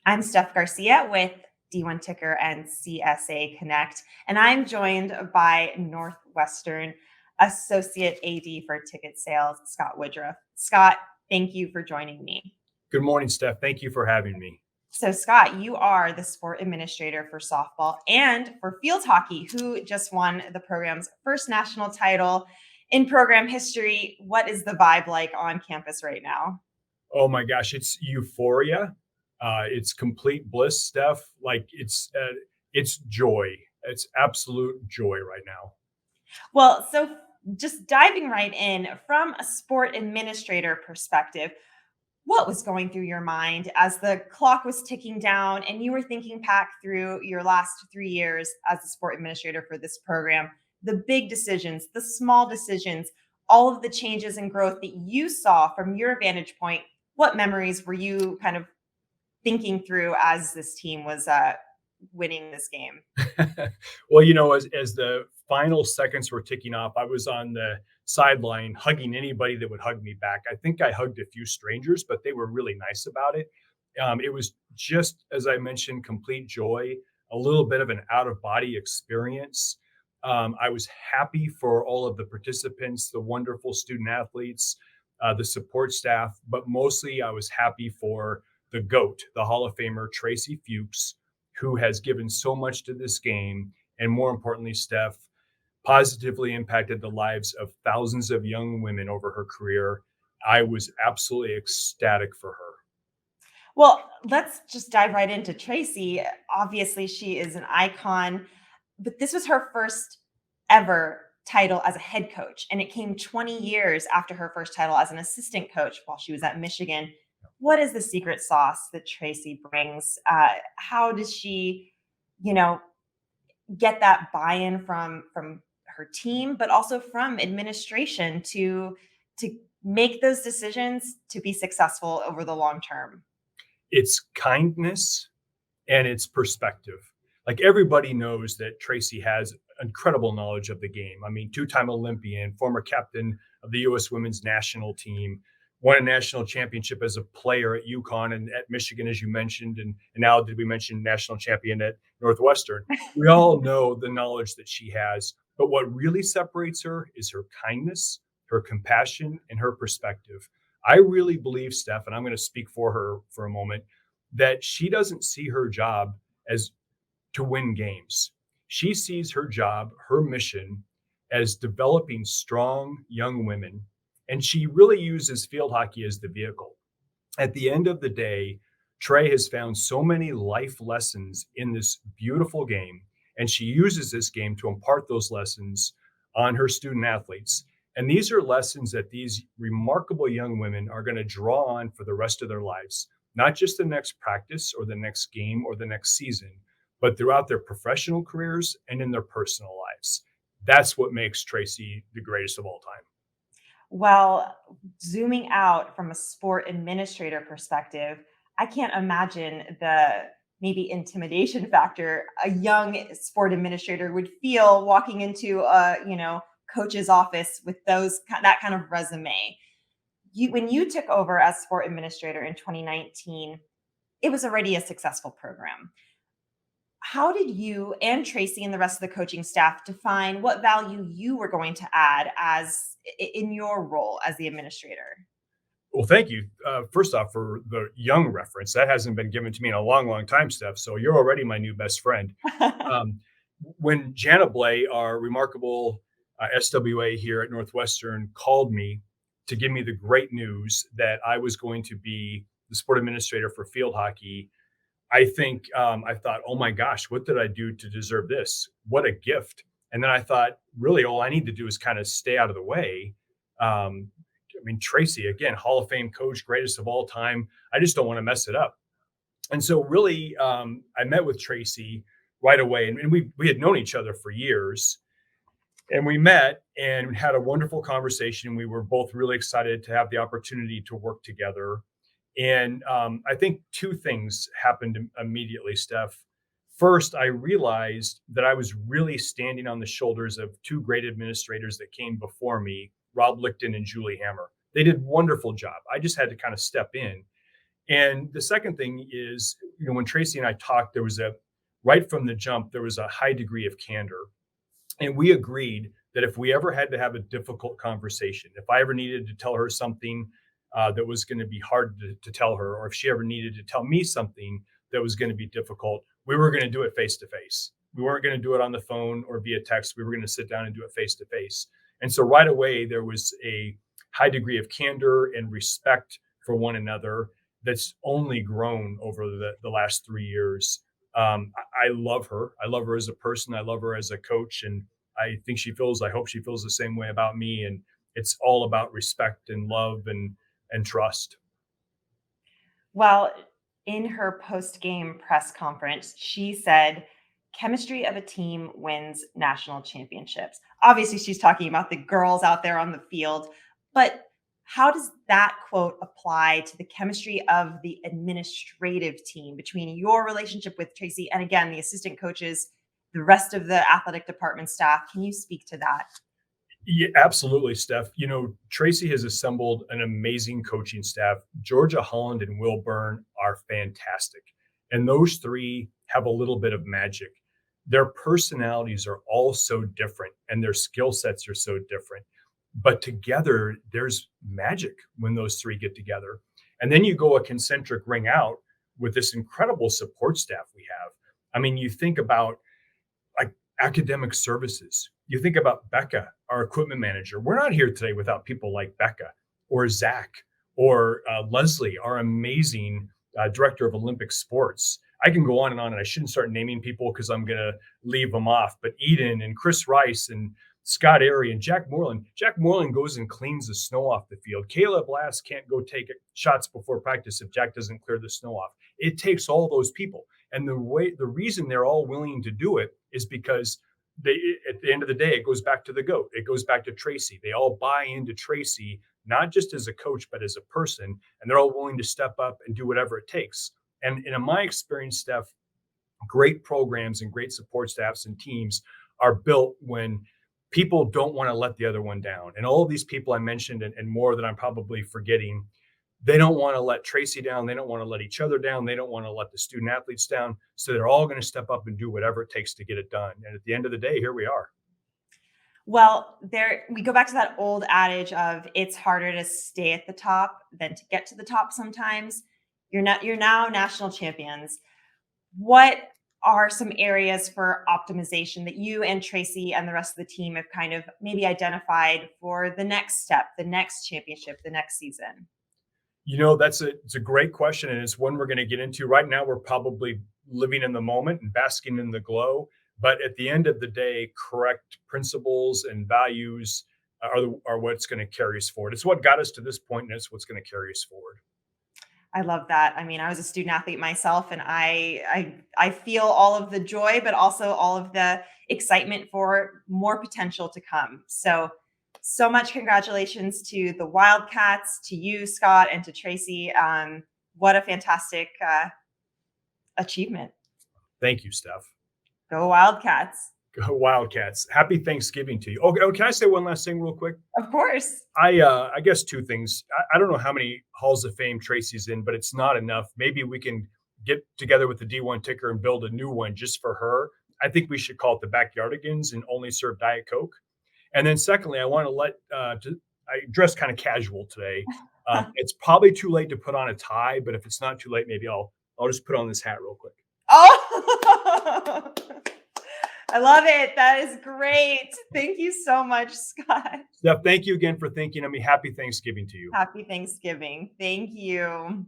I'm Steph Garcia with D1 Ticker and CSA Connect, and I'm joined by Northwestern Associate AD for Ticket Sales, Scott Woodruff. Scott, thank you for joining me. Good morning, Steph. Thank you for having me. So, Scott, you are the sport administrator for softball and for field hockey, who just won the program's first national title in program history. What is the vibe like on campus right now? Oh my gosh, it's euphoria. It's complete bliss, Steph. It's joy. It's absolute joy right now. Well, so just diving right in from a sport administrator perspective, what was going through your mind as the clock was ticking down and you were thinking back through your last 3 years as a sport administrator for this program? The big decisions, the small decisions, all of the changes and growth that you saw from your vantage point. What memories were you kind of thinking through as this team was winning this game? Well, as the final seconds were ticking off, I was on the sideline hugging anybody that would hug me back. I think I hugged a few strangers, but they were really nice about it. It was just, as I mentioned, complete joy, a little bit of an out of body experience. I was happy for all of the participants, the wonderful student athletes, the support staff, but mostly I was happy for the GOAT, the Hall of Famer, Tracey Fuchs, who has given so much to this game. And more importantly, Steph, positively impacted the lives of thousands of young women over her career. I was absolutely ecstatic for her. Well, let's just dive right into Tracy. Obviously, she is an icon, but this was her first ever title as a head coach, and it came 20 years after her first title as an assistant coach while she was at Michigan. What is the secret sauce that Tracy brings? How does she, you know, get that buy-in from her team, but also from administration to make those decisions to be successful over the long term? It's kindness and it's perspective. Like everybody knows that Tracy has incredible knowledge of the game. I mean, two-time Olympian, former captain of the U.S. women's national team, won a national championship as a player at UConn and at Michigan, as you mentioned, and now did we mention national champion at Northwestern? We all know the knowledge that she has, but what really separates her is her kindness, her compassion, and her perspective. I really believe, Steph, and I'm going to speak for her for a moment, that she doesn't see her job as to win games. She sees her job, her mission, as developing strong young women. And she really uses field hockey as the vehicle. At the end of the day, Trey has found so many life lessons in this beautiful game, and she uses this game to impart those lessons on her student athletes. And these are lessons that these remarkable young women are going to draw on for the rest of their lives, not just the next practice or the next game or the next season, but throughout their professional careers and in their personal lives. That's what makes Tracy the greatest of all time. Well, zooming out from a sport administrator perspective, I can't imagine the maybe intimidation factor a young sport administrator would feel walking into a, coach's office with that kind of resume. When you took over as sport administrator in 2019, it was already a successful program. How did you and Tracy and the rest of the coaching staff define what value you were going to add as in your role as the administrator? Well, thank you. First off, for the young reference. That hasn't been given to me in a long, long time, Steph. So you're already my new best friend. When Jana Blay, our remarkable SWA here at Northwestern, called me to give me the great news that I was going to be the sport administrator for field hockey, I thought, oh my gosh, what did I do to deserve this? What a gift. And then I thought, really, all I need to do is kind of stay out of the way. Tracy, again, Hall of Fame coach, greatest of all time. I just don't want to mess it up. And so really, I met with Tracy right away. And we had known each other for years. And we met and had a wonderful conversation. We were both really excited to have the opportunity to work together. And I think two things happened immediately, Steph. First, I realized that I was really standing on the shoulders of two great administrators that came before me, Rob Lichten and Julie Hammer. They did a wonderful job. I just had to kind of step in. And the second thing is when Tracey and I talked, right from the jump, there was a high degree of candor. And we agreed that if we ever had to have a difficult conversation, if I ever needed to tell her something that was going to be hard to tell her, or if she ever needed to tell me something that was going to be difficult, we were going to do it face to face. We weren't going to do it on the phone or via text. We were going to sit down and do it face to face. And so right away, there was a high degree of candor and respect for one another that's only grown over the last 3 years. I love her. I love her as a person. I love her as a coach. And I hope she feels the same way about me. And it's all about respect and love and trust. Well, in her post-game press conference, she said, chemistry of a team wins national championships. Obviously, she's talking about the girls out there on the field, but how does that quote apply to the chemistry of the administrative team between your relationship with Tracey and, again, the assistant coaches, the rest of the athletic department staff? Can you speak to that? Yeah, absolutely, Steph. Tracey has assembled an amazing coaching staff. Georgia Holland and Will Byrne are fantastic. And those three have a little bit of magic. Their personalities are all so different and their skill sets are so different. But together, there's magic when those three get together. And then you go a concentric ring out with this incredible support staff we have. I mean, you think about like academic services. You think about Becca, our equipment manager. We're not here today without people like Becca or Zach or Leslie, our amazing director of Olympic sports. I can go on, and I shouldn't start naming people because I'm going to leave them off. But Eden and Chris Rice and Scott Airy and Jack Moreland. Jack Moreland goes and cleans the snow off the field. Caleb Lass can't go take shots before practice if Jack doesn't clear the snow off. It takes all those people. And the reason they're all willing to do it is because at the end of the day, it goes back to the GOAT. It goes back to Tracey. They all buy into Tracey, not just as a coach, but as a person. And they're all willing to step up and do whatever it takes. And in my experience, Steph, great programs and great support staffs and teams are built when people don't want to let the other one down. And all of these people I mentioned and more that I'm probably forgetting, they don't want to let Tracey down. They don't want to let each other down. They don't want to let the student athletes down. So they're all going to step up and do whatever it takes to get it done. And at the end of the day, here we are. Well, we go back to that old adage of it's harder to stay at the top than to get to the top sometimes. You're now national champions. What are some areas for optimization that you and Tracey and the rest of the team have kind of maybe identified for the next step, the next championship, the next season? It's a great question, and it's one we're going to get into. Right now, we're probably living in the moment and basking in the glow. But at the end of the day, correct principles and values are what's going to carry us forward. It's what got us to this point, and it's what's going to carry us forward. I love that. I mean, I was a student athlete myself, and I feel all of the joy, but also all of the excitement for more potential to come. So much congratulations to the Wildcats, to you, Scott, and to Tracey. What a fantastic achievement. Thank you, Steph. Go Wildcats. Go Wildcats. Happy Thanksgiving to you. Oh, can I say one last thing real quick? Of course. I guess two things. I don't know how many Halls of Fame Tracey's in, but it's not enough. Maybe we can get together with the D1 ticker and build a new one just for her. I think we should call it the Backyardigans and only serve Diet Coke. And then secondly, I want to I dressed kind of casual today. It's probably too late to put on a tie, but if it's not too late, maybe I'll just put on this hat real quick. Oh, I love it. That is great. Thank you so much, Scott. Steph, thank you again for thinking of me. Happy Thanksgiving to you. Happy Thanksgiving. Thank you.